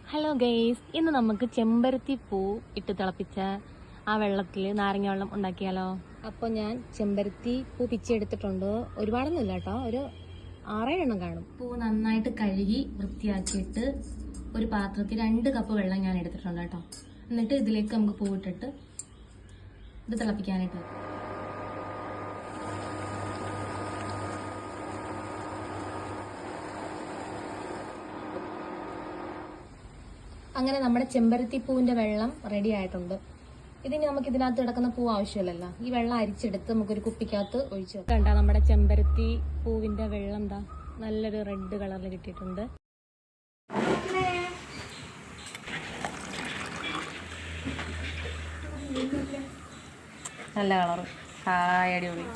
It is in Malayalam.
ഹലോ ഗെയ്സ്, ഇന്ന് നമുക്ക് ചെമ്പരത്തി പൂ ഇട്ട് തിളപ്പിച്ച ആ വെള്ളത്തിൽ നാരങ്ങ വെള്ളം ഉണ്ടാക്കിയാലോ? അപ്പോൾ ഞാൻ ചെമ്പരത്തി പൂ പിച്ചെടുത്തിട്ടുണ്ട്. ഒരുപാടൊന്നുമില്ല കേട്ടോ, ഒരു 6 എണ്ണം കാണും. പൂ നന്നായിട്ട് കഴുകി വൃത്തിയാക്കിയിട്ട് ഒരു പാത്രത്തിൽ 2 കപ്പ് വെള്ളം ഞാൻ എടുത്തിട്ടുണ്ട് കേട്ടോ. എന്നിട്ട് ഇതിലേക്ക് നമുക്ക് പൂ ഇട്ടിട്ട് ഇത് തിളപ്പിക്കാനായിട്ട് വെക്കാം. അങ്ങനെ നമ്മുടെ ചെമ്പരത്തി പൂവിന്റെ വെള്ളം റെഡി ആയിട്ടുണ്ട്. ഇതിന് നമുക്ക് ഇതിനകത്ത് കിടക്കുന്ന പൂ ആവശ്യമില്ലല്ലോ. ഈ വെള്ളം അരിച്ചെടുത്ത് നമുക്കൊരു കുപ്പിക്കകത്ത് ഒഴിച്ചു വെക്കാം. കണ്ടാ നമ്മുടെ ചെമ്പരത്തി പൂവിന്റെ വെള്ളം എന്താ നല്ലൊരു റെഡ് കളറിൽ കിട്ടിയിട്ടുണ്ട്. നല്ല കളർ, ഹായ്, അടിപൊളി.